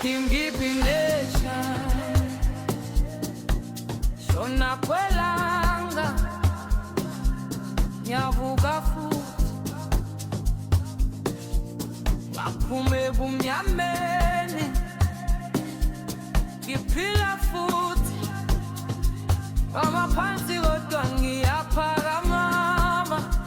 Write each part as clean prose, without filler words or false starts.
Him giving nation. Shona kwelanga. Nyavuga futhi. Baphume bumnyameni. Ngiphila futhi. Amaphansi kodwa ngiyaphakamama.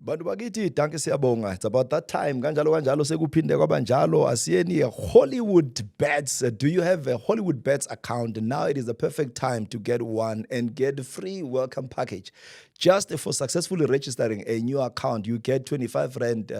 Bantu bakithi danke siyabonga. It's about that time. Kanjalo sekuphinde kwabanjalo asiyeni Hollywood Bets. Do you have a Hollywood Bets account? Now it is the perfect time to get one and get a free welcome package. Just for successfully registering a new account, you get 25 rand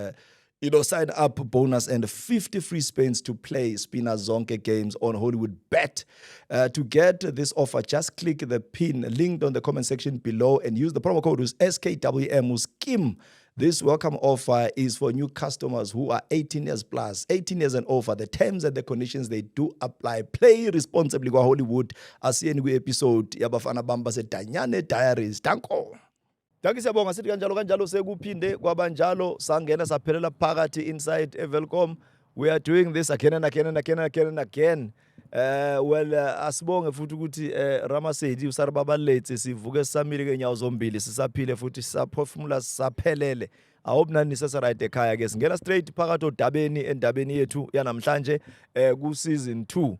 sign up bonus and 50 free spins to play Spina Zonke games on Hollywood Bet. To get this offer, just click the pin linked on the comment section below and use the promo code SKWM SKIM. This welcome offer is for new customers who are 18 years plus, 18 years and over. The terms and the conditions, they do apply. Play responsibly kwa Hollywood. Asiyeni kwi-episode yabafana bamba seDanyane Diaries. Danko. Danke siyabonga sithi kanjalo sekuphinde kwabanjalo sangena saphelela phakathi inside eVelcom. We are doing this again and again. Asibonge futhi ukuthi Ramasedi usaribabaletse sivuke sisamile kenyawo zombili sisaphile futhi sisaphefumula sisaphelele. I hope nani seseright ekhaya ke singena straight phakathi odabeni endabeni yethu yanamhlanje ku season 2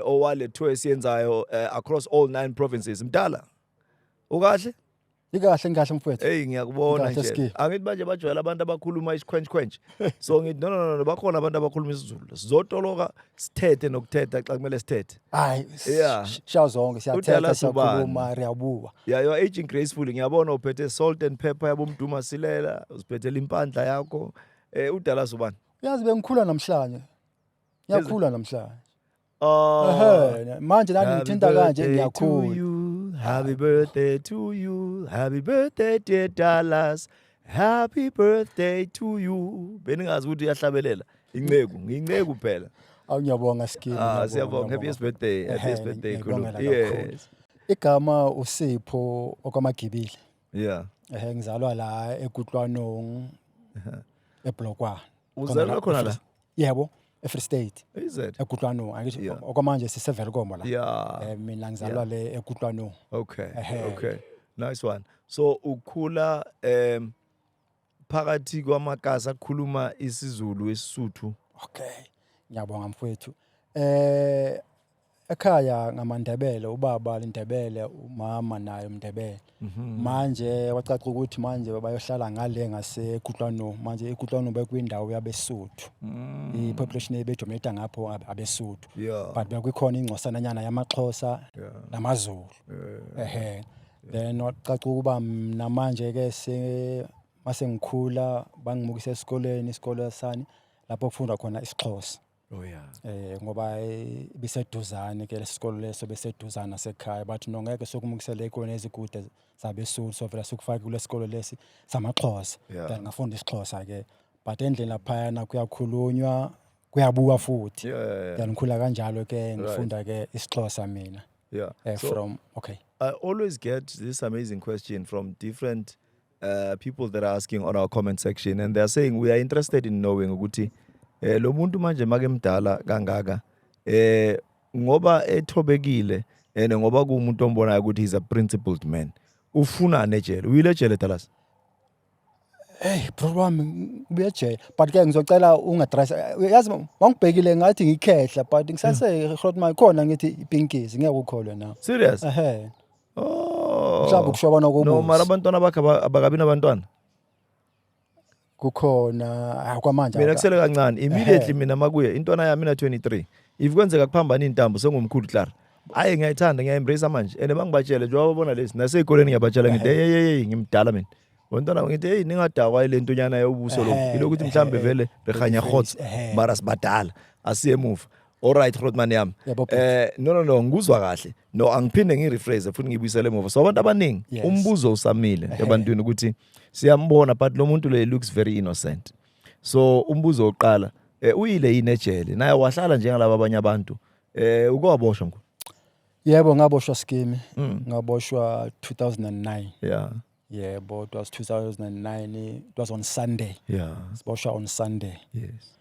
owale tour esiyenzayo across all 9 provinces. Mdala ukahle? Ngikahle mfowethu. Hey ngiyakubona nje. Angithi manje bajwayela abantu abakhuluma isikhwenchkhwench. So ngithi no bakhona abantu abakhuluma isiZulu. Sizotoloka sithethe nokuthetha xa kumele sithethe. Hayi. Yeah. Shawo zonke siyathetha siyakhuluma riyabuwa. Yeah, you are aging gracefully. Ngiyabona uphethe salt and pepper yabomduma silela, uziphethe impandla yakho. Udala subani? Uyazi bengikhula namhlanje. Ngiyakhula namhlanje. Manje nani ngithinta kanje ngiyakhula. Happy birthday to you. Happy birthday dear Dallas. Happy birthday to you. Beningazi ukuthi uyahlabelela. Inceku phela. Awuyabonga Skimi. Siyabonga. Happy birthday. Happy birthday khulu. Yes. Igama uSipho okwamagibili. Yeah. Ngizalwa la eGutlwanong. eBlokwane. Uzalwa khona la? Yebo. Free State. Is it? eGutlwanong angithi okwamanje siseVelcom la. Yeah. Mina ngizalwa le eGutlwanong. Okay. Nice one. So ukhula phakathi kwamakasi akukhuluma isiZulu esiSuthu. Okay. Ngiyabonga mfowethu. Ekhaya ngamaNdebele, ubaba liNdebele, umama naye uMndebele. Manje wacaca ukuthi manje bayohlala ngale ngaseGutlwanong. Manje eGutlwanong bekwindawo yabeSuthu. I-population ebedominate ngapho abeSuthu. But bekukhona ingcosananyana yamaXhosa namaZulu. Then wacaca ukuba namanje ke mase ngikhula bangimukisa esikoleni, isikole sani lapho kufundwa khona isiXhosa. Oh yeah. Ngoba biseduzane ke lesikolo leso beseduzana sekhaya bathi nongeke sokumukisela ekona ezigude zabeSuthu so vela sokufaka kule sikolo lesi samaXhosa. Then ngafunda isiXhosa ke but endlela phayana kuyakhulunywa kuyabuwa futhi. Then ngikhula kanjalo ke ngifunda ke isiXhosa mina. Yeah. I always get this amazing question from different people that are asking on our comment section and they are saying we are interested in knowing ukuthi lo muntu manje make mdala kangaka ngoba ethobekile ngoba kuumuntu ombonayo ukuthi he's a principled man ufuna nejele uyilejele Dallas bro wami ubuyejele but ke ngizocela ungadress yazi wangibhekile ngathi ngikhehla but ngisase Grootman khona ngithi ipinkies ngeke ukholwe na serious mhlawumbe kushobana kobuso no mara abantwana bakhe abakabi nabantwana kukhona akwamanje mina kusele kancane immediately mina makuye intwana yami na 23 if kwenzeka kuphambana intambo sengumkhulu Clara hayi ngiyayithanda ngiyaembrace manje ene bangibatshele njengoba babona lesi naseyikoleni ngiyabatshela ngithi hey ngimdala mina wantwana ngithi hey ningadakwa ile ntonyana yobuso lo ilokuthi mhlambe vele rekhanya khotsi mara sibadala asiye emuva alright Grootman yami no ngikuzwa kahle no angiphinde ngirephrase futhi ngibuyisele emuva so abantu abaningi umbuzo usamile ebantwini ukuthi siyambona but lo muntu le looks very innocent so umbuzo oqala uyile yini ejele naye wahlala njengalabo abanye abantu ukwaboshwa ngo yebo ngaboshwa Skimi ngaboshwa 2009 but it was 2009 it was on Sunday siboshwa on Sunday yes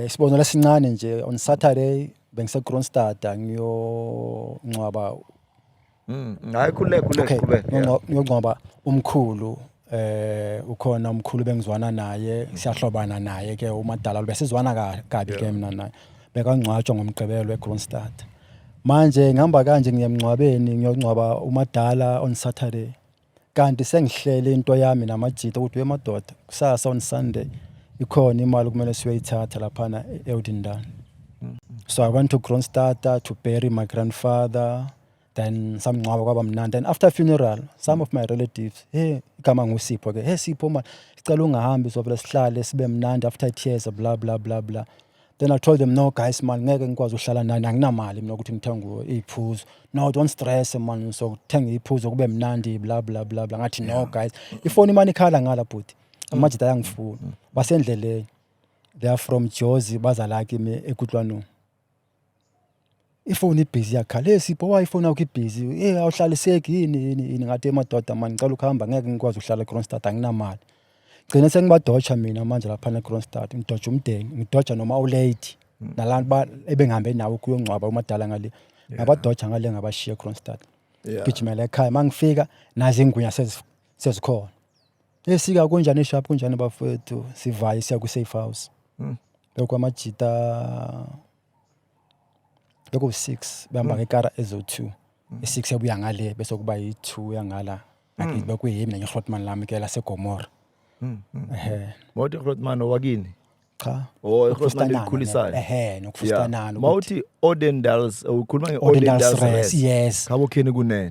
Sibonelo esincane nje on Saturday bengise Kroonstad ngiyongcwaba Hayi khuleka okay qhubeka. Yeah. ngiyongcwaba umkhulu ukhona umkhulu bengizwana naye siyahlobana naye ke uMadala besizwana kabi ke mina naye bekangcwatshwa ngomgqibelo eKroonstad manje ngihamba kanje ngiyemncwabeni ngiyongcwaba uMadala on Saturday kanti sengihlele into yami namajita ukuthi wemadoda kusasa on Sunday ikhona imali kumele siyoyithatha laphana eOdindani. So I went to Kroonstad to bury my grandfather. Then samngcwaba kwaba mnandi. Then after funeral, some of my relatives, hey, igama nguSipho ke. Hey Sipho man, sicela ungahambi sovela sihlale sibe mnandi after tears blah blah blah blah. Then I told them no guys man, ngeke ngikwazi uhlala nani anginamali mina ukuthi ngithenga iphuzo. No don't stress man, so thenga iphuzo kube mnandi blah blah blah blah. Ngathi no guys. Ifoni imani ikhala ngala bhuti. Amajita ayangifuna. Basendleleni. They are from Jozi bazala kimi eKutlwanong. Ifoni ibhizi yakhala Sipho why ifoni yakho ibhizi awuhlaliseki yini ngathi emadoda man ngicela ukuhamba ngeke ngikwazi uhlala eKroonstad anginamali gcine sengibadotsha mina manje lapha eKroonstad ngidotsha umdeni ngidotsha noma ulady nalantu ebengihambe nawo kuyongcwaba uMadala ngale ngabadotsha ngale ngabashiya eKroonstad gijimela ekhaya mangifika nazi ingunya sezikhona esika kunjani shop kunjani bafowethu sivaye siya ku safe house bekwamajita beko 6 behamba ngekara ezo2 i6 yabuya ngale bese kuba yi2 yangala ngathi bekuyimi neGrotman lami ke la seGomora Mawuthi Grotman owakini cha Grotman likhulisayo nokufustanana mawuthi Odendals ukhuluma ngeOdendals Rest yes khabo khini kunene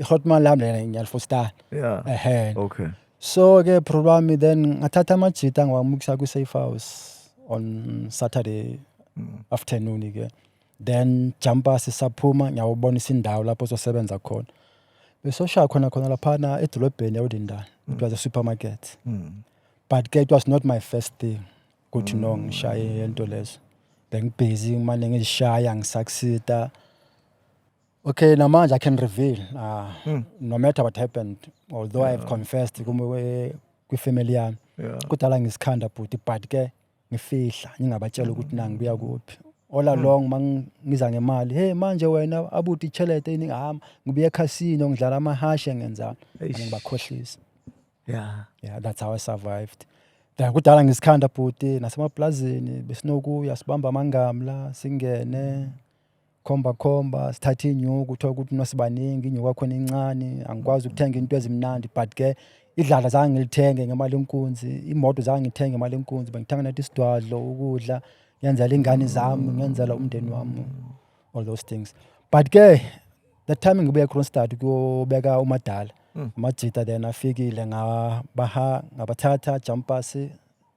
Grotman lami ngiyalifustana okay so ke problem then ngathatha amajita ngiwamukisa ku safe house on Saturday afternoon ke then jumper sisaphuma ngiyawubonisa indawo lapho sosebenza khona besoshaya khona lapha edolobheni eOdindani it was a supermarket but ke it was not my first thing ukuthi no ngishaye into lezo then busy manje ngishaya ngisaksita okay namanje I can reveal no matter what happened although I have confessed ku family yami kudala ngisikhanda but ke ngifihla ngingabatshela ukuthi nangibuya kuphi all along mangiza ngemali hey manje wena abuthi ichelete ini ngihamba ngibuye eCasino ngidlala amahashe ngenzani ngibakhohlisa yeah that's how I survived then kudala ngisikhanda bhuti nasemaplazini besinokuya sibamba amangamla singene khomba sithatha inyuku uthola ukuthi nosibaningi inyuku yakhona incane angikwazi ukuthenga into ezimnandi but ke idlala zange ngilithenge ngemali enkunzi imoto zange ngithenge ngemali enkunzi bengithenga nathi isidwadlo ukudla ngenzela ingane zami ngenzela umndeni wami all those things but ke the time ngibuya eKroonstad kuyobeka uMadala amajita then afikile ngabathatha jumpers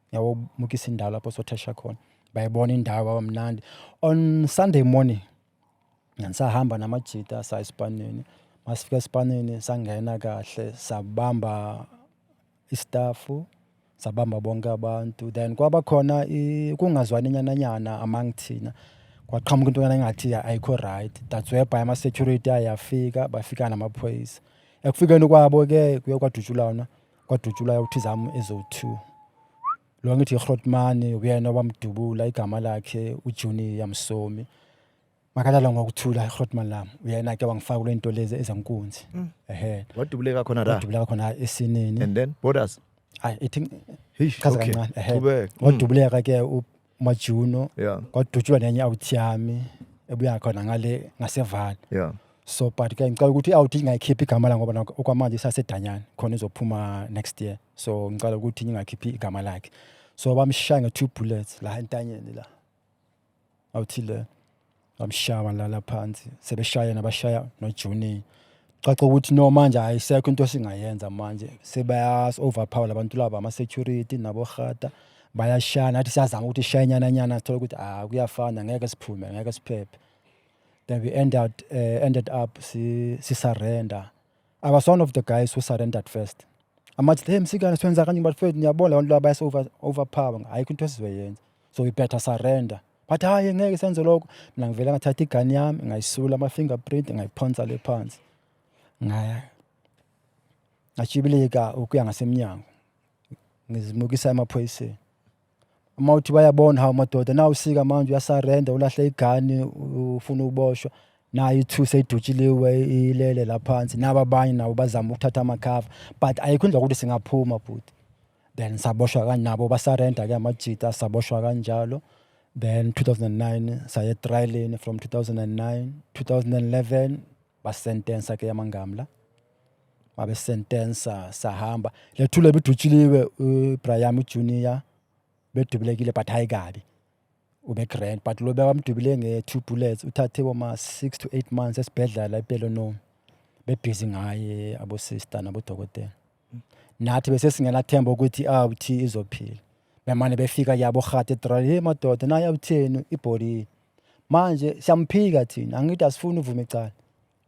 ngiyawumukisa indawo lapho sothesha khona bayibona indawo abamnandi on Sunday morning ngisahamba namajita sayisipaneni masifika esipaneni sangena kahle sabamba istafu sabamba bonke abantu then kwaba khona kungazwani nyana amangithina kwaqhamuka into engathi ayikho right that's where by ama security ayafika bafika namaphoyisa ekufikeni kwabo ke kuye kwadutshulana uthi zami ezo2 lo ngithi Grotman uyena obamdubula igama lakhe uJunior Msomi makadala ngokuthula Grotman lami uyena ke wangifaka kule into lezi ezenkunzi wadubuleka khona la wadubuleka khona esinini and then borders I think chaza kancane wadubuleka ke uMajuno kwadutshulwa nenye out yami ebuya khona ngale ngasevala so but ke ngicela ukuthi out ingayikhiphi igama la ngoba okwamanje isasedanyana khona izophuma next year so ngicela ukuthi ingakhiphi igama lakhe so bamshaya nge2 bullets la entanyeni la awuthile bamshaya la phansi sebeshaya nabashaya noJunior caca ukuthi no manje ayisekho into singayenza manje sebayas overpower labantu laba ama security nabo khata bayashana nathi siyazama ukuthi shayanyana sithola ukuthi kuyafana ngeke siphume ngeke siphephe then we ended up si surrender. I was one of the guys who surrendered first. Amathi hey msikana siwenza kanje bafethu niyabona abantu laba bayase overpower ayikho into esizoyenza so we better surrender but hayi ngeke senze lokho mina ngivela ngathatha igani yami ngayisula ama fingerprint ngayiphonsa le phansi ngachibileka ukuya ngasemnyango ngizimukisa emaphoyiseni Mawuthi bayabona hawu madoda na usika manje uyasarenda ulahle igani ufuna ukuboshwa nayo i2 seyidutshiliwe ilele laphansi naba abanye nabo bazama ukuthatha amakhava but ayikho indlela ukuthi singaphuma futhi then saboshwa kanabo basarenda ke amajita saboshwa kanjalo then 2009 saye trialini from 2009 2011 basentensa ke yamangamla babe sentensa sahamba lethule bidutshiliwe uBrian Junior bedubulekile but hayi kabi ube grand but lo bamdubule nge2 bullets uthathe boma 6 to 8 months esibhedlela ePelonom bebusy ngaye abo sister nabo dokotela nathi bese singena themba ukuthi awuthi izophila bemane befika yabo khate trial hey madoda naye awutheni ibody manje siyamphika thina angithi asifuni uvume icala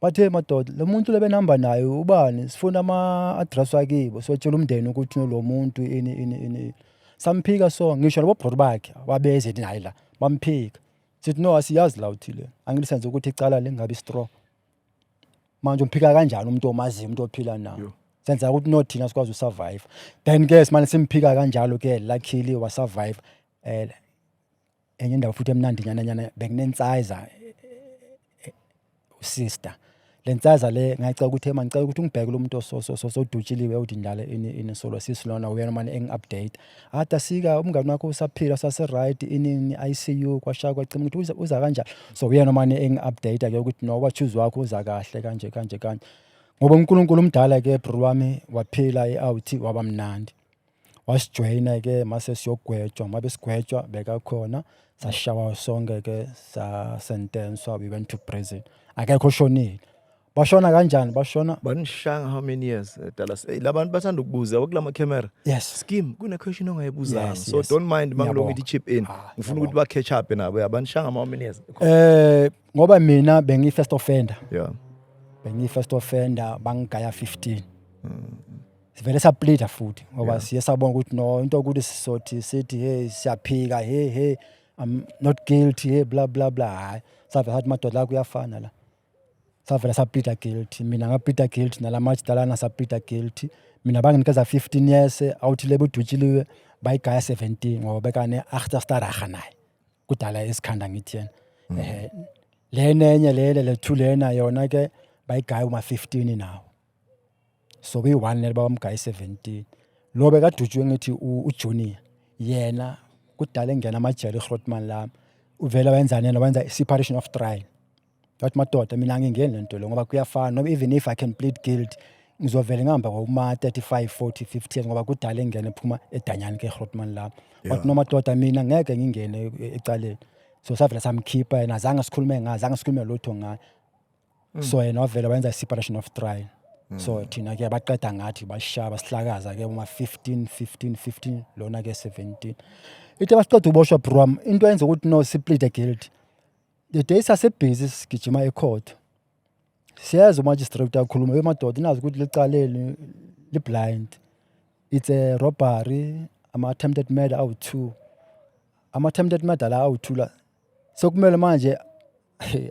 bathe madoda lo muntu lebe number naye ubani sifuna ama address wakibo sotshela umndeni ukuthi lo muntu ini samphika so ngisho labo bro bakhe wabeze naye la bamphika sithi no asiyazi la uthile angithi senze ukuthi icala lingabi strong manje umphika kanjani umuntu omazi umuntu ophila nawo senza ukuthi no thina sikwazi usurvive then ke simane simphika kanjalo ke luckily wa survive enye indawo futhi emnandi nyana bekunensiza sister lensiza le ngicela ukuthi ngicela ukuthi ungibheke lo muntu sodutshiliwe uthi ndala ini solo sisilona uyena manje engiupdate hata sika umngani wakho usaphila sase right in ICU kwashaya kwacima ukuthi uza kanjani so uyena manje engiupdate ke ukuthi no wachoose wakho uza kahle kanje ngoba uNkulunkulu umdala ke bro wami waphila eout wabamnandi wasijoyina ke mase siyogwetshwa mabe sigwetshwa beka khona sashawa sonke ke sa sentence we went to prison akekho shonile bashona kanjani bashona banishanga how many years Dallas labantu bathanda ukubuza okulama camera yes scheme kuna question ongayibuzanga Yes, so yes. don't mind mangilonga Ngiyabonga. ithi chip in ngifuna ukuthi ba catch up nabo yabanishanga how many years ngoba mina bengi first offender yeah bengi-first offender bangigaya 15 sivele saplida futhi ngoba siye sabona ukuthi no into ukuthi sisothi sithi hey siyaphika hey I'm not guilty hey blah blah blah hayi savela sathi madoda la kuyafana la savela saplida guilty mina ngaplida guilty nalamajidalana saplida guilty mina banginikeza 15 years awuthi lebe udutshiliwe bayigaya 17 ngoba bekane achterstaraga naye kudala isikhanda ngithi yena lenenye le thulena yona ke bayigaya uma 15 nawo so kuyi1 le bamgaya 17 lo bekadutshwe ngithi uJunior yena kudala engena amajele eGrootman la uvela wenzani yena wenza separation of trial yathi madoda mina ngingeni lento lo ngoba kuyafana no even if I can plead guilty ngizovela ngihamba ngoma 35 40 50 ngoba kudala engena ephuma edanyani keGrootman la wathi no madoda mina ngeke ngingene ecaleni so savela samkhipha yena azange sikhulume lutho ngaye so yena wavela wenza separation of trial so thina ke baqeda ngathi bashaba sihlakaza ke uma 15 lona ke 17 ithe basiqeda uboshwa bro into yenza ukuthi no plead guilty the day sasebusy sigijima ecourt siyazi umagistrate akhuluma emadoda nazi ukuthi licaleni li blind it's a robbery ama attempted murder awu2 ama attempted murder la awu2 la sokumele manje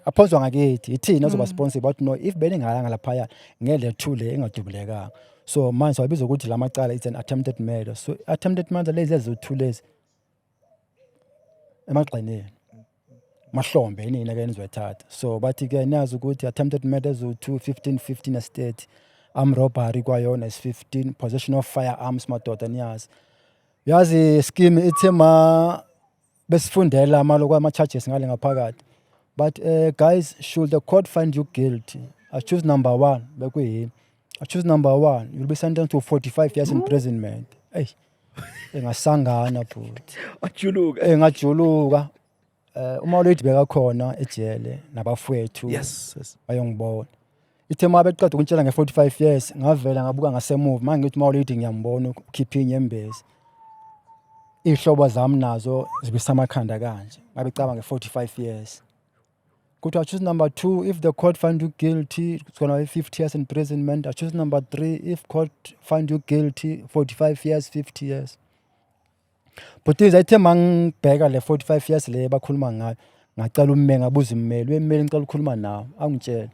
aphonswa ngakithi ithina ozoba sponsor but no if beningayanga lapha ngele thule engadubulekanga so manje wabiza ukuthi lamacala it's an attempted murder so attempted murder lezi ezo2 lezi emagxineni mahlombe inina ke nizwethatha so bathi ke nazi ukuthi attempted murder ezo2 15 estate armed robbery kwayona is 15 possession of firearms madoda niyazi yazi scheme ithema besifundela amaloko ama charges ngale ngaphakathi. But guys, should the court find you guilty, I choose number 1. I choose number 1. You'll be sentenced to 45 years imprisonment. Hey, engasangana futhi. ajuluka Engajuluka. Uma ulethi beka khona ejele nabafowethu. yes Bayongibona. Ithe mabe qeda ukuntshela nge45 years, ngavela ngabuka ngasemuva. Manje ngithi mawulethi ngiyambona ukhipha inyembezi. Ihlobo zami nazo zibisamakhanda kanje. Ngabe caba nge45 years. Could I choose number 2? If the court find you guilty, it's going to be 50 years imprisonment. I choose number 3. If court find you guilty, 45 years, 50 years. But this item mangibheka le 45 years le bakhuluma ngayo. Ngacela umme ngabuza immeli, wemmeli ngicela ukukhuluma nawo. Angitshela.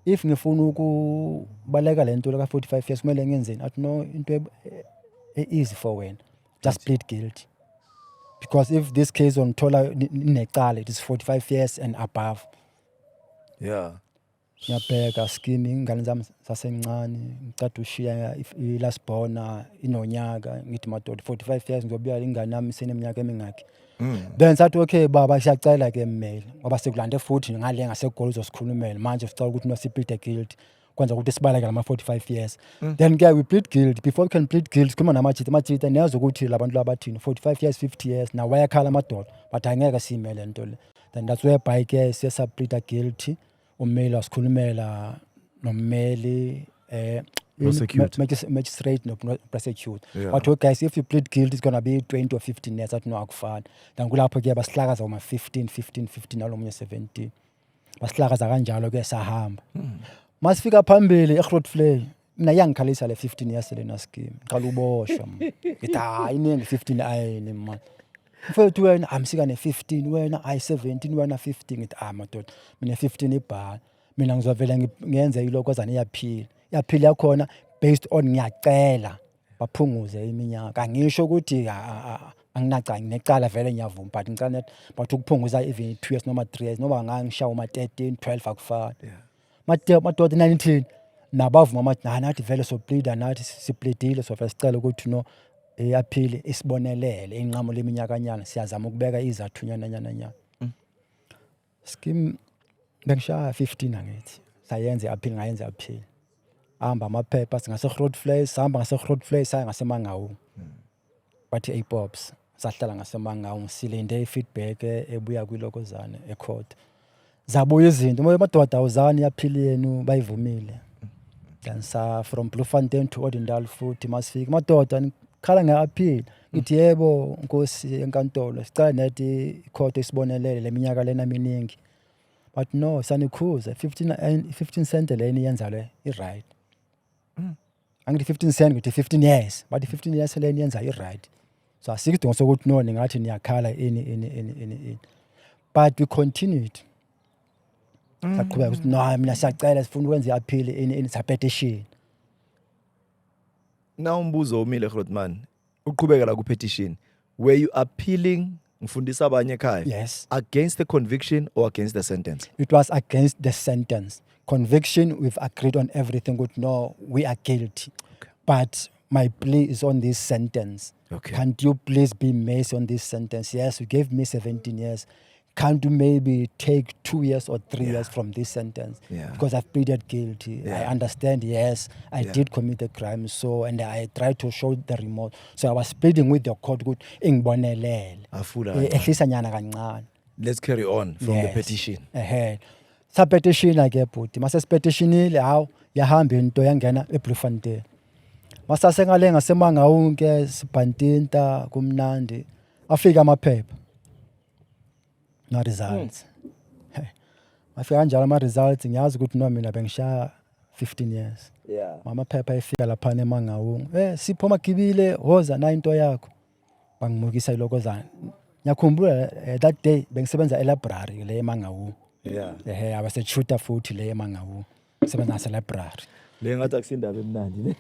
If ngifuna ukubaleka lento ka 45 years kumele ngenzeni? Athi no into easy for wena. Just plead guilty. because if this case onithola inecala, it is 45 years and above. Yeah. Ngiyabheka scheme ingane zami sasencane ngicela ushiya last born inonyaka ngithi madoda 45 years ngizobuya ingane yami seneminyaka emingaki. Then sathi okay baba siyacela ke mmeli ngoba sekulande futhi ngale ngaseGoli uzosikhulumela manje sicela ukuthi no siplead guilty kwenza ukuthi sibaleke lama 45 years. Then ke we plead guilty. Before we can plead guilty kuma namajita niyazi ukuthi labantu labathini 45 years 50 years now wayakhala amadoda but angeke simele into le. Then that's where by ke siyasa plead guilty. Ummeli wasikhulumela nommeli magistrate no prosecute. But okay guys, if you plead guilty it's gonna be 20 or 15 years at no akufana. Then kulapho ke basihlakaza uma 15 nalomunye 17. Basihlakaza kanjalo ke sahamba. Masifika phambili eGrootvlei mina yangikhalisa le 15 years le na scheme. Qala uboshwa. Ngithi hayi iningi 15 ayini man. Mfowethu wena amsika ne-15 wena ayi-17 wena 50 ngithi madoda mina 15 ibhala mina ngizovela ngenze ilokozana iyaphila yakhona based on ngiyacela baphunguze iminyaka angisho ukuthi anginacala nginecala vele ngiyavuma but ngicela net but ukuphunguza even 2 years noma 3 years noma ngangishawa ma 13 12 akufana madoda 19 nabavuma nathi vele so pleader nathi sipleadile so vele sicela ukuthi no eyaphili isibonelele inqamo leminyakanyana siyazama ukubeka izathunyana scheme bengishaya 15 angithi sayenze aphili ngayenza aphili hamba amaphepha singaseGrootvlei sihamba ngaseGrootvlei saya ngaseMangaung but ePops sahlala ngaseMangaung silinde ifeedback ebuya kwilokozana ecourt zabuya izinto madoda awuzani yaphili yenu bayivumile then sa from Bloemfontein to Odendal futhi masifika madoda khala ngeappeal ngithi yebo Nkosi enkantolo sicela nethi court isibonelele leminyaka lena miningi but no sanikhuza 15 cent leni yenza le right angithi 15 cent ngithi 15 years but 15 years leni yenza right so asikidingo sokuthi no ningathi niyakhala ini but we continued saqhubeka ukuthi no mina siyacela sifuna ukwenza iappeal ini petition. Now umbuzo umile Grootman uqhubeka la ku petition were you appealing ngifundisa abanye ekhaya Yes. against the conviction or against the sentence? It was against the sentence. Conviction, we've agreed on everything. Good, no, we are guilty. Okay. But my plea is on this sentence. Okay. Can't you please be mercy on this sentence? Yes, you gave me 17 years. Can't you maybe take 2 years or 3 years from this sentence? Yeah. Because I've pleaded guilty. Yeah. I understand, yes, I did commit a crime. So, and I tried to show the remorse. So I was pleading with the court, good, ingibonelele. Afula Ehlisa nyana kancane. Let's carry on from the petition. Sa petition ke bhuti mase petitionile hawo yahamba into yangena eBloemfontein. Masase ngale ngaseMangaung ke sibhantinta kumnandi afika amaphepha na results. Afika kanjalo ama results ngiyazi ukuthi no mina bengishaya 15 years. Yeah. Mama phepha efika lapha eMangaung. Sipho magibile hoza na into yakho. Bangimukisa ilokozana. Ngiyakhumbula that day bengisebenza e-library le eMangaung. Yeah. I was a shooter futhi le eMangaung. Sebenza nase library. Le ngathi akusindaba emnandi ne.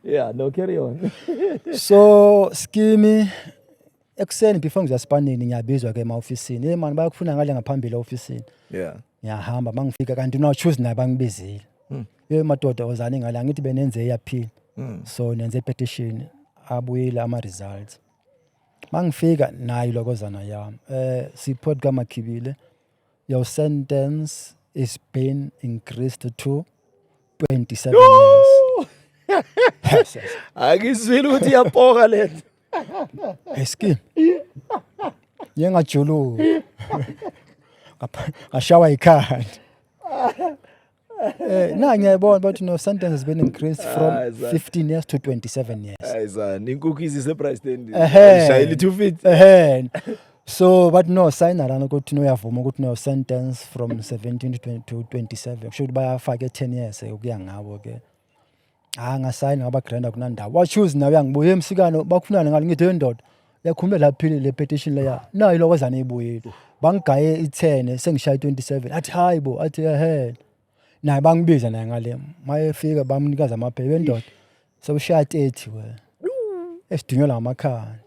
Yeah, no carry on. So skimi ekseni before ngizasipanini ngiyabizwa ke ema-ofisini. Man bayakufuna ngale ngaphambili e-ofisini. Yeah. Ngiyahamba mangifika kanti no choose naye bangibizile. Madoda ozane ngale angithi benenze iappeal. So nenze petition abuyile ama results. Mangifika nayo lokozana yami. Sipho kaMakhibile. Your sentence is been increased to 27 years. Yes. Akizwile ukuthi yapoka lento. Eski. Yengajulu. Ashawa ikhanda. Na ngiyabona but no sentence has been increased from 15 years to 27 years. Ayizani inkukhu izise price stand. Shayile 2 feet. So but no sign arana ukuthi no yavuma ukuthi no sentence from 17 to 27 should bayafaka 10 years ukuya ngabo ke ngasign ngaba granda kunandawo wa choose nawe yangibuye emsikano bakufunana ngalo ngithi yendoda yakhumbela laphile le petition leya nayo lokozana ibuyile bangigaye i10 sengishaya 27 athi hayibo athi naye bangibiza naye ngale mayefika bamnikaza amaphepha yendoda sokushaya 30 we esidinyola ngamakhanda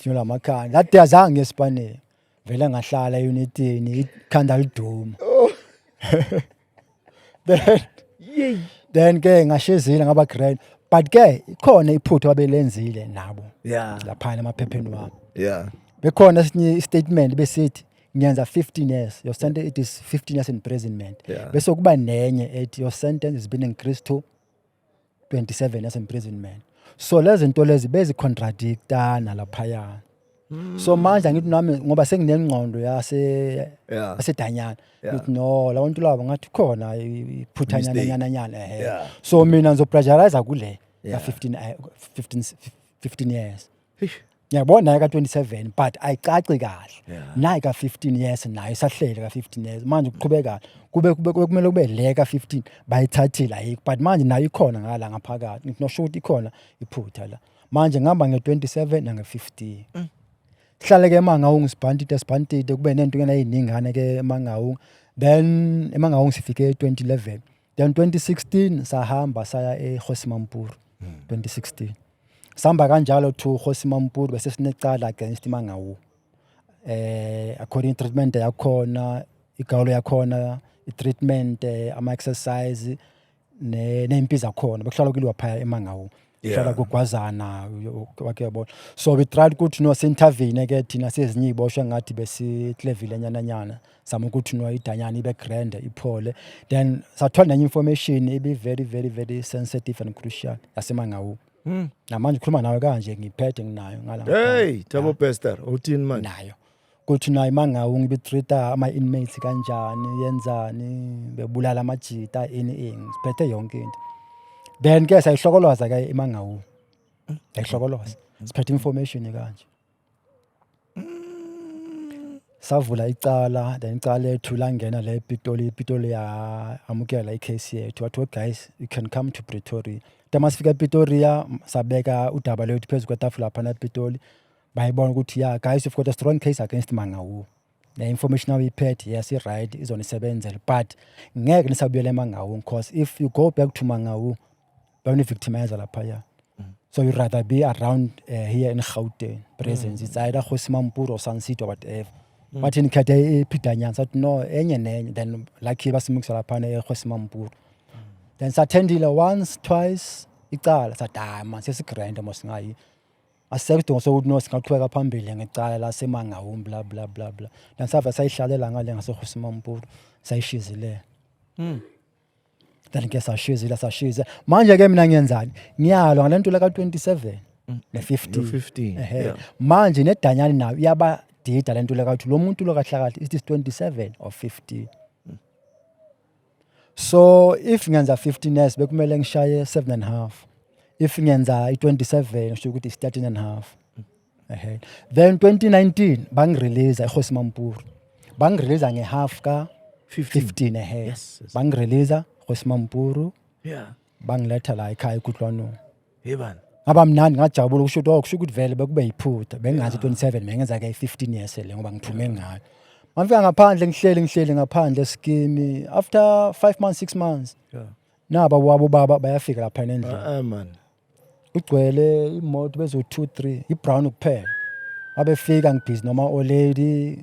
Thinywa lamakhanda. That day azange ngesipane. Vele ngahlala unitini ikhanda liduma. Then ke ngashezile ngaba grade. But ke ikhona iphutho abelenzile nabo. Yeah. Lapha emaphepheni wami. Yeah. Bekhona esinye statement besithi ngiyenza 15 years. Your sentence it is 15 years imprisonment. Yeah. Bese kuba nenye ethi your sentence has been increased to 27 years imprisonment. So lezi zinto lezi bezi contradictana lapha. So manje ngithi nami ngoba senginengqondo Yeah. yasedanyana. Yeah. Ngithi no la bantu laba ngathi khona iphuthanyana Mistake. nyana Yeah. So mina ngizopressurize kule Yeah. ya 15 years. Ngiyabona ka 27 but ayicaci kahle. Yeah. Nayi ka 15 years nayo isahlele ka 15 years. Manje kuqhubeka kube kumele kube le ka 15 bayithathile ayikho but manje nayo ikhona ngala ngaphakathi. Ngithi no shoot ikhona iphutha la. Manje ngihamba nge27 nange 50. Hlale ke emangawu ngisibhantite kube nento ngena yiningane ke emangawu. Then emangawu sifike 2011. Then 2016 sahamba saya eGosimampuru 2016. Samba kanjalo to Gosimampuru bese sinecala against Mangawu. According treatment yakhona, igawulo yakhona, treatment ama exercise nempi zakhona. Bekuhlala kulwa phaya eMangawu. Hlala kugwazana wakebona. So we tried ukuthi no intervene ke thina sezinye iboshwe ngathi besi clevile nyana. Sama ukuthi no idanyana ibe grand iphole. Then sathola nenye information ibe very sensitive and crucial yaseMangawu. Namanje ukhuluma nawe kanje ngiphethe nginayo ngala. Hey, Thabo Pastor, uthini manje? Nayo. Kuthi nayo Mangawu ngibitreata ama inmates kanjani, yenzani, bebulala amajita ini siphethe yonke into. Then ke sayihlokoloza ke eMangawu. Sayihlokoloza. Siphethe information kanje. Savula icala, then icala lethu langena la ePitoli ya amukela icase yethu. Wathi guys, you can come to Pretoria. Tamasifika ePretoria sabeka udaba lethu phezulu kwetafula lapha ePitoli. Bayibona ukuthi yeah guys, you've got a strong case against Mangawu. The information we paid, yes, right, izonisebenzela but ngeke nisabuyele eMangawu because if you go back to Mangawu bayoni victimize lapha ya. So you'd rather be around here in Gauteng presence. It's either Gosimampuru or Sun City or whatever. But in Kate Pitanyans at no any then like he was mixed up on Gosimampuru. Then Satendila once, twice, icala sadama sesigrand mos ngai. Asekto so no singathweka phambili ngecala la seMangawu blah blah blah blah. Then sava sayihlalela ngale ngaseGosimampuru sayishizile. Then ke sashize. Manje ke mina ngiyenzani? Ngiyalo ngalento la ka 27 ne 50. Manje nedanyani nayo yaba data lento la kathi lo muntu lo kahlakathi it is 27 or 50. So if ngenza 15 years bekumele ngishaye 7.5. If ngenza i27 ngisho ukuthi is 13.5. Then 2019 bangirelease eGosimampuru. Bangirelease ngehalf ka 15 Yes. Bangirelease eGosimampuru. Yeah. Bangiletha la ekhaya eKutlwano. Heban. Aba mnandi ngajabula kusho ukuthi vele bekube yiphutha bengazi 27 bengenza ke 15 years le ngoba ngithume ngayo. Mafika ngaphandle ngihleli ngaphandle scheme after 5 months 6 months. Yeah. Naba wabo baba bayafika lapha endlini. Man. Ugcwele imoto bezo 2 3 ibrown kuphela. Abefika ngibhizi noma olady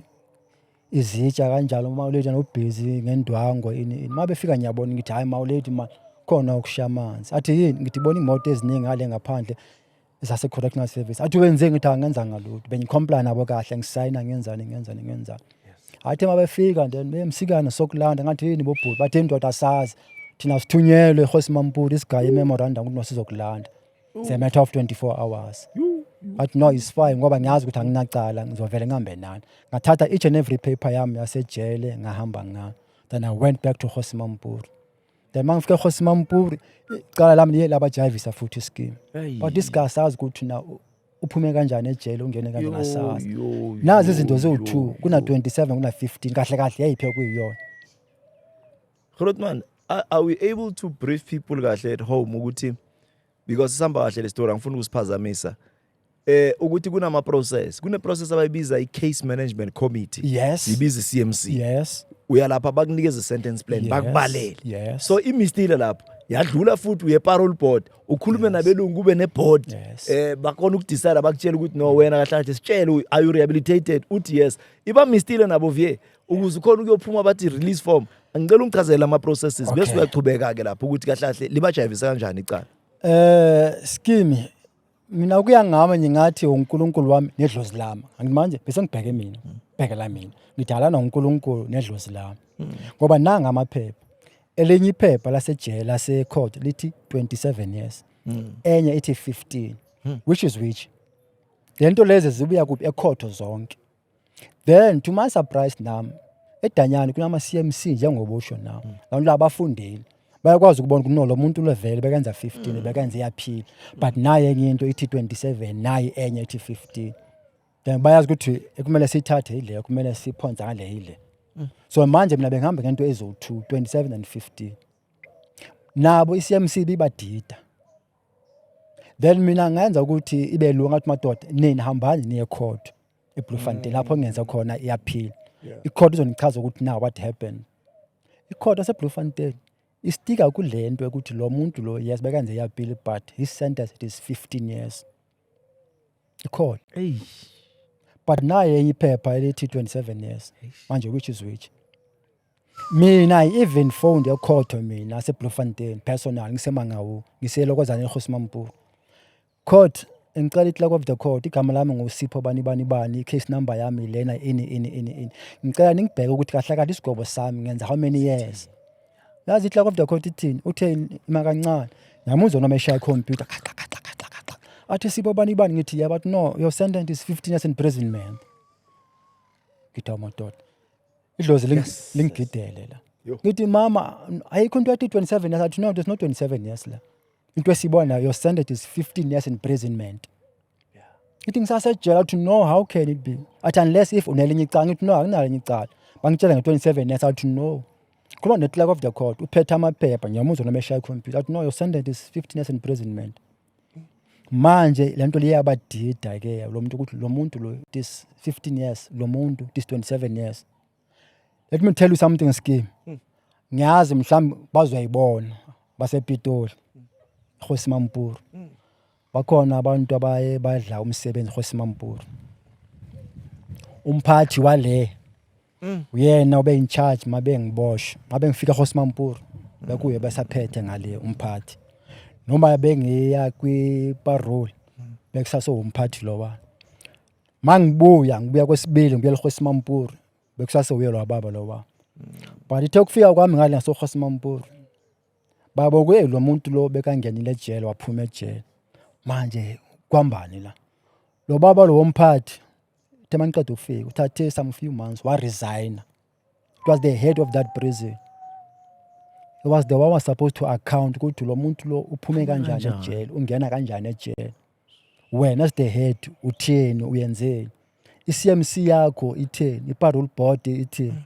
izitsha kanjalo uma olady no busy ngendwango ini. Mabefika ngiyabona ngithi hayi ma olady ma khona ukushamanzi. Athi yini ngithi bona imoto eziningi ngale ngaphandle isase correctional service. Athi wenze ngithi angenza ngalutho. Bengicomply nabo kahle ngisayina ngenzani. Athi mabefika then bemsikana sokulanda ngathi yini bobhuti bathi indoda asazi. Thina sithunyelwe eGosimampuru isigaye memorandum ukuthi nosizokulanda. It's a matter of 24 hours. But no, it's fine ngoba ngiyazi ukuthi anginacala ngizovela ngihambe nani. Ngathatha each and every paper yami yasejele ngahamba ngayo. Then I went back to Gosimampuru. Then mangifika eGosimampuru icala lami labajayivisa futhi scheme. But this guy sazi ukuthi na uphume kanjani ejele ungene kanjani ngasazi. Nazi izinto zo2 kuna 27 kuna 15 kahle yayiphe kuyiyona. Grootman, are we able to brief people kahle at home ukuthi because samba kahle le story ngifuna ukusiphazamisa ukuthi kuna process abayibiza i-case management committee. Yes. Ibiza CMC. Yes. Uyalapha bakunikeza sentence plan bakubalele. Yes. So imistile lapho yadlula futhi uye parole board ukhulume nabelungu ube neboard Yes. bakona ukudecide bakutshela ukuthi no wena kahle kahle sitshele are you rehabilitated uthi yes iba mistile nabo vie ukuze ukhona ukuyophuma bathi release form angicela ungichazela ama processes bese Okay. uyachubeka ke lapho ukuthi kahle kahle libajayivisa kanjani icala Skimi mina kuya ngami ngingathi uNkulunkulu wami nedlozi lami. Angimanje bese ngibheke mina, bhekela mina. Ngidala noNkulunkulu nedlozi lami. Ngoba nanga amaphepha. Elinye iphepha lasejele lase court lithi 27 years. Enye ithi 15. Which is which? Lento lezi zibuya kuphi ecourt zonke. Then to my surprise nami eDanyani kunama CMC njengobusho nawo. Abantu abafundile bayakwazi ukubona ukuthi no lo muntu levele bekenza 15 bekenza iyaphila but naye enye into ithi 27 naye enye ithi 15 then bayazi ukuthi ekumele sithathe ile kumele siphonza ngale ile so manje mina bengihamba ngento ezo2 27 and 15 nabo iCMC bibadida then mina ngenza ukuthi ibe lunga ngathi madoda nini hambani niye court eBloemfontein lapho ngenza khona iyaphila icourt izonichaza ukuthi now what happened icourt yaseBloemfontein istika kulento ukuthi lo muntu lo yes bekanze yaphila but his sentence is 15 years icourt but naye enye iphepha elithi 27 years manje which is which mina even phone ecourt mina aseBloemfontein personal ngisemangawu ngiselokozana eGosimampulo court ngicela iclerk of the court igama lami ngusipho bani case number yami lena ini ngicela ningibheke ukuthi kahle kahle isigwebo sami ngenza how many years yazi iclerk of the court ithini uthe ima kancane yamuzwa noma eshaya computer athi sipho bani ngithi yeah but no your sentence is 15 years imprisonment ngithawa madoda idlozi lingigidele la ngithi mama ayikho into ethi 27 years athi no there's not 27 years la into esibona your sentence is 15 years imprisonment ngithi ngisasejela to know how can it be athi unless if unelinye icala ngithi no akunalinye icala bangitshela nge27 years athi no khuluma neclerk of the court uphethe amaphepha ngiyamuzwa noma eshaya computer athi no your sentence is 15 years imprisonment manje lento liyabadida ke lo muntu ukuthi lo muntu lo this 15 years lo muntu this 27 years let me tell you something scheme ngiyazi mhlawumbe bazoyibona basePitoli eGosimampulo bakhona abantu abaye badla umsebenzi eGosimampulo umphathi wale uyena obe in charge mabe ngiboshwe mabe ngifika eGosimampulo bekuye besaphethe ngale umphathi noma bengiya kwiparole bekusaso umphathi lowa mangibuya kwesibili ngibuya eGosimampulo bekusaso uye lo baba lowa but ithe kufika kwami ngale ngaseGosimampulo baba kuye lo muntu lo bekangenile ejele waphuma ejele manje kwambani la lo baba lo womphathi temaniqeda ukufika uthathe some few months wa resign it was the head of that prison it was the one was supposed to account ukuthi lo muntu lo uphume kanjani ejele ungena kanjani ejele wena as the head utheni uyenzeni iCMC yakho itheni iparole board itheni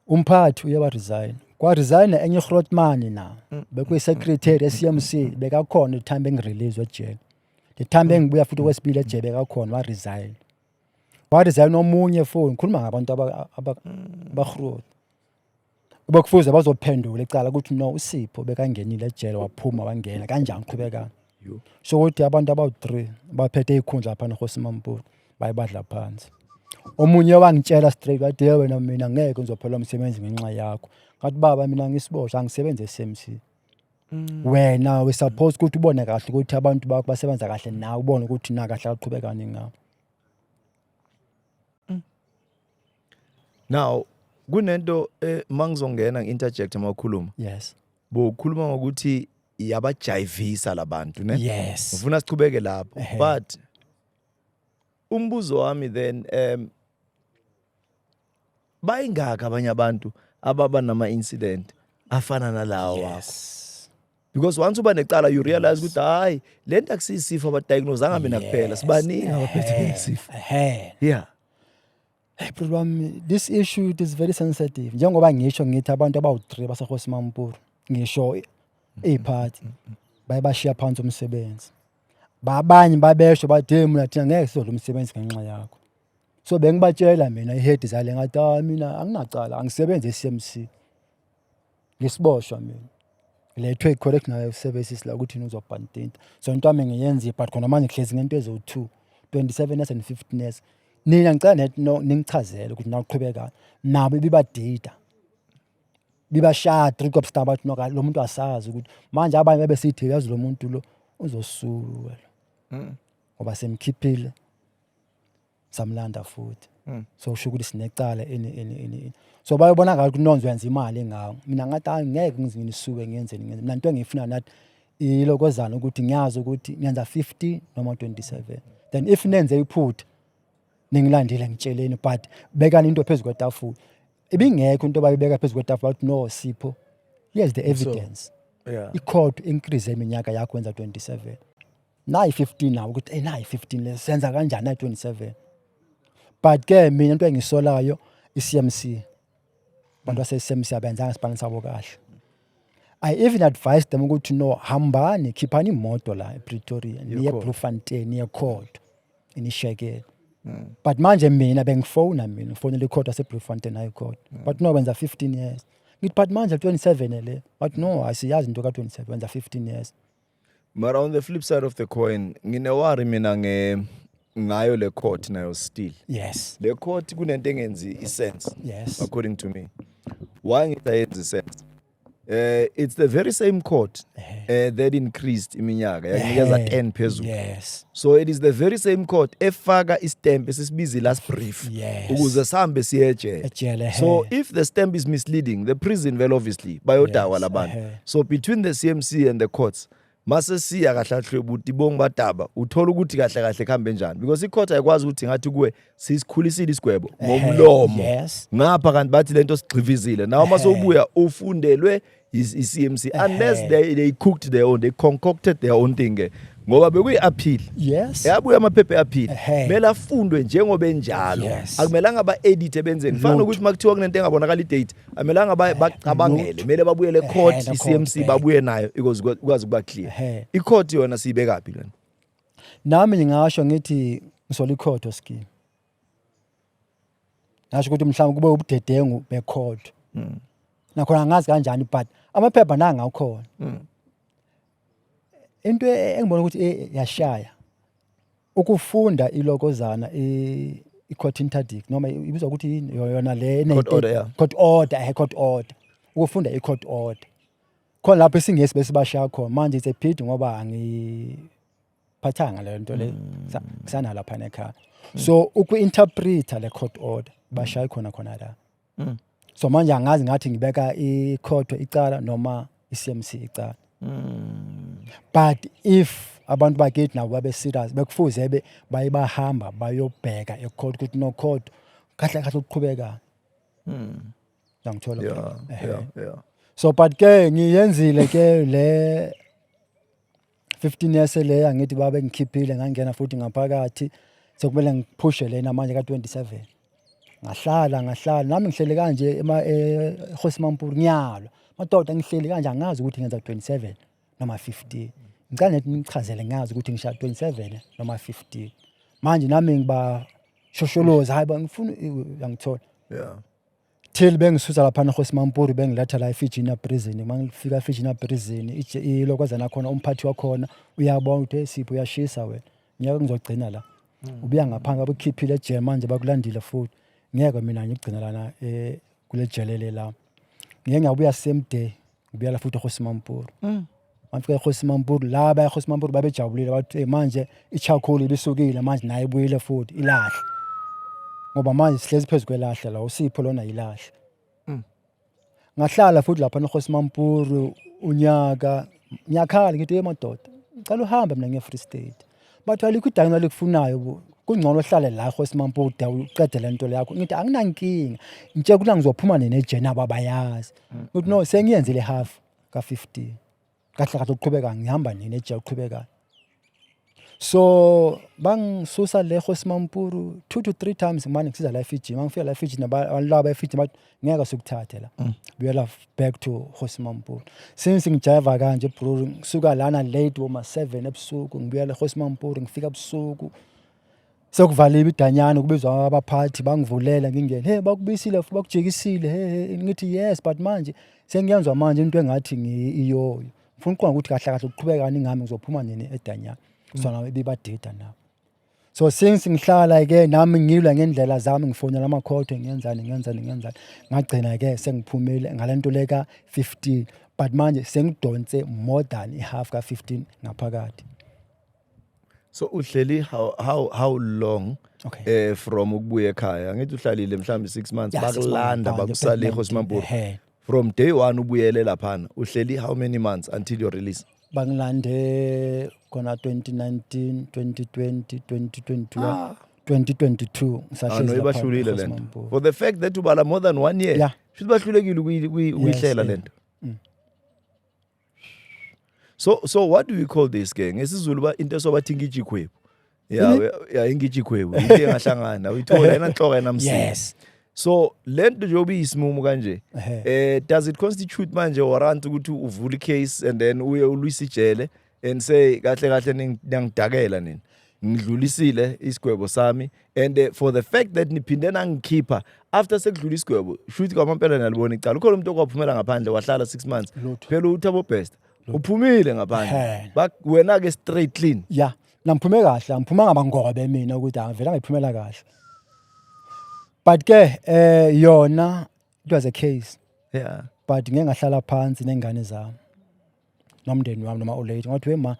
umphathi uyeba resign kwa resign enye Grootman na bekuyi secretary eCMC bekakhona time bengirelease ejele the time engibuya futhi kwesibili ejele bekakhona wa resign omunye phone ngikhuluma ngabantu abaGroot bakufuze bazophendula icala ukuthi no uSipho bekangenile ejele waphuma wangena kanjani qhubeka so ukuthi abantu abawu3 baphethe ikhundla lapha eGosimampulo bayibadla phansi omunye wangitshela straight wathi wena mina ngeke ngizophela umsebenzi ngenxa yakho ngathi baba mina ngisiboshwa angisebenze eCMC wena we suppose ukuthi ubone kahle ukuthi abantu bakho basebenza kahle nawe ubone ukuthi na kahle aqhubeka ngingabo now kunento mangizongena ngi-interject amakhuluma yes bokhuluma ngokuthi yabajayivisa labantu ne yes ufuna sichubeke lapho but umbuzo wami then bayingaka abanye abantu ababa nama incident afana nalawo wakho because once uba necala you realize ukuthi hayi lento akusisifo abadiagnose angabe nakuphela sibaningi abaphethe isifo yeah hey bro this issue it is very sensitive njengoba ngisho ngithi abantu abawu3 baseGosimampulo ngisho iphathi bayibashiya phansi umsebenzi babanye babesho bathi mina thina ngeke sizodla umsebenzi ngenxa yakho so bengibatshela mina ihead zale ngathi mina anginacala angisebenze eCMC ngisiboshwa mina lethwe i-correctional services la ukuthi uzobhantinta. So into ami ngiyenzi but khona manje ngihlezi ngento ezo-2 27 years and 15 years. Nina ngicela net ningichazele ukuthi nawuqhubeka nabo bibadida. Bibashada ukubsta bathi no lo muntu asazi ukuthi manje abanye besithi yazi lo muntu lo uzosuka. Ngoba semkhiphile samlanda futhi. So usho ukuthi sinecala ini. So bayobona ngathi kunonzo yenza imali ngawo. Mina ngathi angeke ngizinisuke ngiyenzeni mina into engifuna nathi ilokozana ukuthi ngiyazi ukuthi ngenza 50 noma 27. Then if nenze iphutha ningilandile ngitsheleni but bekani into phezulu kwetafula. Ibingekho into bayibeka phezulu kwetafula bathi no Sipho. Here's the evidence. Yeah. I-code increase iminyaka yakho kwenza 27. Nayi 15 now ukuthi nayi 15 lesenza kanjani nayi 27. But ke mina into engisolayo i-CMC. Abantu base-CMC abenzanga isibhalo sabo kahle. I even advised them ukuthi no hambani khiphani imoto la ePretoria niye Bloemfontein niye court inishekele. But manje mina bengifona ngifonela icourt yaseBloemfontein high court. But no wenza 15 years. Ngithi but manje 27 le. But no asiyazi into ka27 wenza 15 years. But on the flip side of the coin, nginewari mina ngayo le court nayo still. Yes. Le court kunento engenzi isense. Yes. According to me. Why ngiyenza sense? It's the very same court that increased iminyaka yanikeza 10 phezulu. Yes. So it is the very same court efaka istamp esisibiza last brief ukuze sihambe siyeje. So if the stamp is misleading, the prison will obviously bayodawa labantu. So between the CMC and the courts mase siya kahle kahle ubuthi bonke badaba uthola ukuthi kahle kahle khambe njani because icourt ayikwazi ukuthi ngathi kuwe sisikhulisile isigwebo ngomlomo ngapha kanti bathi lento sigxivizile nawo mase ubuya ufundelwe i-CMC unless they cooked their own, they concocted their own thing ngoba bekuyi-appeal. Yes. Yabuya amaphepha e-appeal kumele afundwe njengoba enjalo. Akumelanga ba-edit benzeni kufana ukuthi makuthiwa kunento engabonakala i-date akumelanga bacabangele kumele babuyele court i-CMC babuye nayo because ukwazi ukuba clear. I-court yona siyibekaphi lana? Nami ngingasho ngithi ngisola i-court scheme. Ngasho ukuthi mhlawumbe kube ubudedengu be-court. Nakhona angazi kanjani but amaphepha nanga ukhona. Into engibona ukuthi yashaya ukufunda ilokozana i-court interdict noma ibizwa ukuthi yona le court order ukufunda i-court order khona lapho isingesi besibashaya khona manje it's a pity ngoba angiphathanga le nto le kusana lapha nekhaya so uku-interpreta le court order bashaya khona la. So manje angazi ngathi ngibeka i-court icala noma i-CMC icala. But if abantu bakithi nabo babe serious bekufuze bayibahamba bayobheka e-court ukuthi no court kahle kahle ukuqhubeka. Ngithola. Yeah. So but ke ngiyenzile ke le 15 years le angithi babe ngikhiphile ngangena futhi ngaphakathi sekumele ngiphushe lena manje ka27. Ngahlala nami ngihlele kanje eGosimampuru ngiyalo. Madoda ngihleli kanje angazi ukuthi ngenza 27 noma 50. Ngicela nethi ngichazele ngazi ukuthi ngisha 27 noma 50. Manje nami ngiba shosholoza hayi ngifuna uyangithola. Yeah. Till bengisusa lapha eGosimampuru bengiletha la eFirginia prison. Mangifika eFirginia prison ilokozana khona umphathi wakhona uyabona ukuthi Sipho uyashisa wena. Ngiyeke ngizogcina la. Ubuya ngaphansi abukhiphile ejele manje bakulandile futhi. Ngeke mina ngigcina lana kule jelele la. Ngeke ngabuya same day ngibuya la futhi eGosimampuru. Mafika eGosimampuru la ba eGosimampuru babejabulile bathi manje iCharcoal ibisukile manje naye ibuyile futhi ilahle. Ngoba manje sihlezi phezulu kwelahle la uSipho lona ilahle. Ngahlala futhi lapha eGosimampuru unyaka ngiyakhala ngithi emadoda ngicela uhambe mina ngeFree State. Bathi alikho idayina lekufunayo kungcono ohlale la eGosimampuru uqede lento yakho ngithi anginankinga ngitshela ukuthi ngizophuma nejeni ababayazi ukuthi no sengiyenzile half ka50 kahle kahle uqhubeka ngihamba nejeni uqhubeka so bangisusa le eGosimampuru 2 to 3 times manje ngisiza la eFiji mangifika la eFiji nabalaba eFiji bathi ngeke sokuthathe la buyela back to eGosimampuru since ngijiva kanje bro ngisuka lana late boma 7 ebusuku ngibuyela eGosimampuru ngifika ebusuku Sokuvaliwe idanyana kubizwa abaphathi bangivulela ngingene. Hey bakubisile bakujekisile. Hey ngithi yes but manje sengiyenzwa manje into engathi ngiyiyoyo. Ngifuna ukuqonda ukuthi kahle kahle uqhubeka kani ngami ngizophuma nini edanyana. Sona bebadida nabo. So since ngihlala ke nami ngilwa ngendlela zami ngifonela amakhotho ngiyenzani. Ngagcina ke sengiphumile ngalento leka 15 but manje sengidonse more than half ka 15 ngaphakathi. So uhleli how long Okay. from ukubuya ekhaya? Ngithi uhlalile mhlawumbe 6 months Yeah, 6 months, bakulanda banye, bakusale back eHosmampuru. Hey. From day 1 ubuyele laphana. Uhleli how many months until your release? Bangilande kona 2019, 2020, 2021, 2022 No ibahlulile lento. eHosmampuru. For the fact that ubala more than 1 year. Yeah. Should bahlulekile ukuyihlela yeah. lento. So what do we call this ke? Ngesizulu ba into esobathi ngijikhwebu. Yeah ingijikhwebu. Into engahlangana. Uyithola enanhloko enamsini. Yes. So lento nje obiyisimumu kanje. Does it constitute manje warrant ukuthi uvule case and then uye ulwisa ijele and say kahle nangidakela nini? Ngidlulisile isigwebo sami and for the fact that niphinde nangikhipha after sekudlula isigwebo shoot kwamampela nalibona icala ukhona umuntu okwaphumela ngaphandle wahlala 6 months phela uThabo Best uphumile ngaphandle wena ke straight clean. Yeah. Namphume kahle, ngiphuma ngabangobe mina ukuthi angivela ngiphumela kahle. But ke yona it was a case. Yeah. But ngeke ngahlala phansi nengane zami. Nomndeni wami noma olady ngathi wema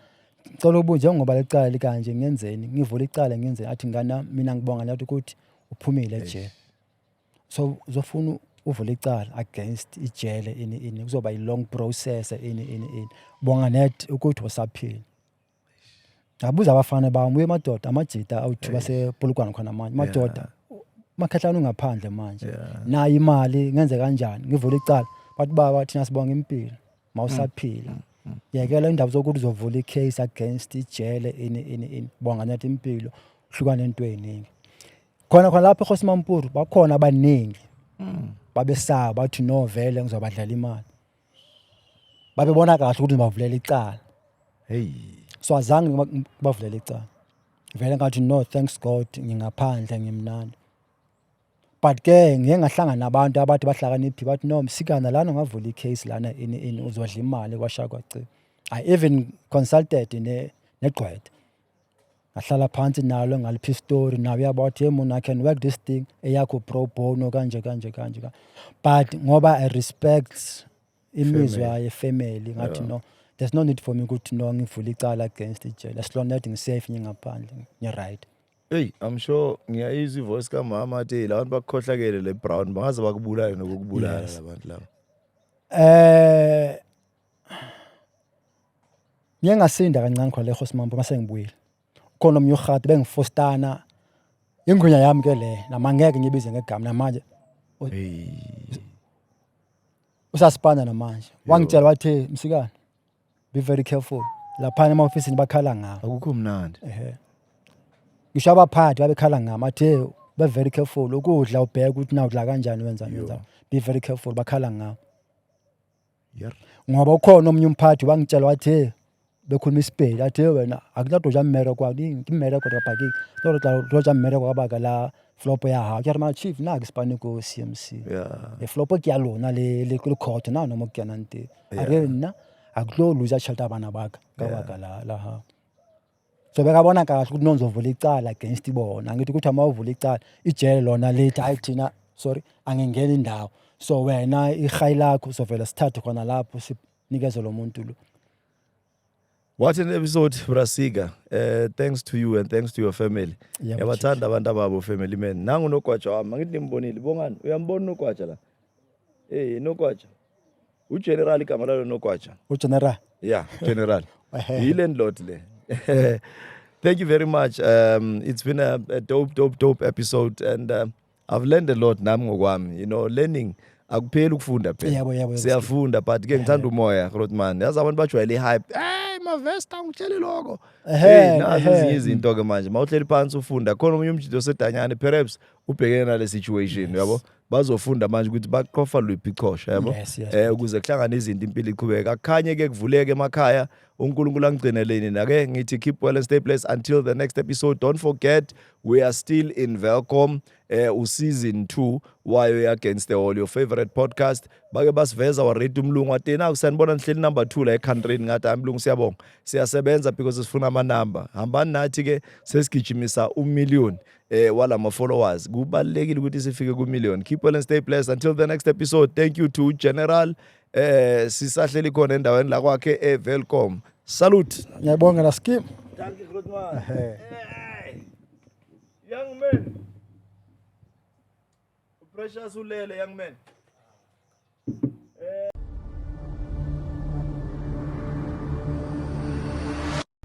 cela ubunje ngoba lecala likanje ngiyenzeni ngivula icala ngiyenzeni athi ngana mina ngibonga nathi ukuthi uphumile eje. So uzofuna uvula icala against ijele ini kuzoba i long process ini bonga net ukuthi wasaphila. Ngabuza abafana bami uye madoda amajita awuthi basepolokwane khona manje madoda makhahlana ungaphandle manje nayi imali ngenze kanjani ngivula icala bathi baba thina sibonga impilo mawusaphila. Yekela indaba zokuthi uzovula icase against ijele ini bonga nathi impilo hlukana into eziningi khona lapha eHosmampuru bakhona abaningi babesaba bathi no vele ngizobadlala imali babebona kahle ukuthi bavulela icala. Hey. So azange bavulela icala vele ngathi no thanks God ngingaphandle ngimnandi. But ke ngeke ngahlangana nabantu abathi bahlakaniphi bathi no msikana lana ngavula icase lana ini uzodla imali kwashaka kwace. I even consulted neGqwetha. Ngahlala phansi nalo ngaliphi story nawe yabathi I can work this thing eyakho pro bono kanje. But ngoba I respect imizwa ye family ngathi no there's no need for me ukuthi no ngivula icala against ijele as long as ngisafe ngingaphandle ngi right. Hey, I'm sure ngiyayizwa ivoice kamama athi la bantu bakukhohlakele le Brown bangaze bakubulala nokukubulala labantu laba. Ngeke ngasinda kancane khona eHosmampuru mase ngibuyile. Khona umyuhati bengifostana ingwenya yami ke le namangeke ngibize ngegama namanje. Hey. Usasipana namanje. Wangitshela wathi msikana be very careful. Lapha ema-ofisini bakhala ngawo. Akukho mnandi. Ngisho abaphathi babekhala ngami athe be very careful ukudla ubheka ukuthi na udla kanjani wenza. Be very careful bakhala ngawo. Ngoba ukhona omunye umphathi wangitshela wathi bekhuluma isipedi athi wena akunadoja mmere kwani immere kodwa phaki doja mmere kwabaka la flop ya ha ke ma chief na kusipani ko CMC flop ke yalona le court na noma kuyana nti are nna akulo luza chalta bana baka kabaka la ha. So bekabona kahle ukuthi nonzovula icala against bona ngithi ukuthi amawuvula icala ijele lona lethi ayithina sorry angengena indawo so wena ihigh lakho uzovela sithathe khona lapho sinikeze lo muntu lo. What an episode, Brasiga. Thanks to you and thanks to your family. Yabathanda abantu ababo family men. Nangu noKwatsha wami ngithi nimbonile bongani uyambona noKwatsha la. NoKwatsha. Ugeneral igama lalo noKwatsha. Ugeneral. Yeah, general. Landlord le. Thank you very much. It's been a dope episode and I've learned a lot nami ngokwami. You know, learning akupheli ukufunda phela. Siyafunda but ke ngithanda umoya Grootman. Yazi abantu bajwayele hype. Mavesta ngitshela lokho. Nazi izinto ke manje. Mawuhleli phansi ufunda khona umunye umjito osedanyane perhaps ubhekene nale situation yabo bazofunda manje ukuthi baqofa luphi ichosha yabo Yes, ukuze kuhlangane izinto impilo iqhubeka akukhanye ke kuvuleke emakhaya uNkulunkulu angigcineleni nake ngithi keep well and stay blessed until the next episode. Don't forget we are still in Welcome season 2 wayo against the all your favorite podcast bake basiveza wa rate umlungu atena akusanibona nihleli number 2 la e-country ngathi amlungu siyabonga siyasebenza because sifuna ama number hambani nathi ke sesigijimisa 1 million wala ma followers kubalekile ukuthi sifike ku million. Keep well and stay blessed until the next episode. Thank you to General sisahleli khona endaweni la kwakhe Welcome. Salute. Ngiyabonga la Skim. Thank you Grootman. Young man. Precious ulele young man.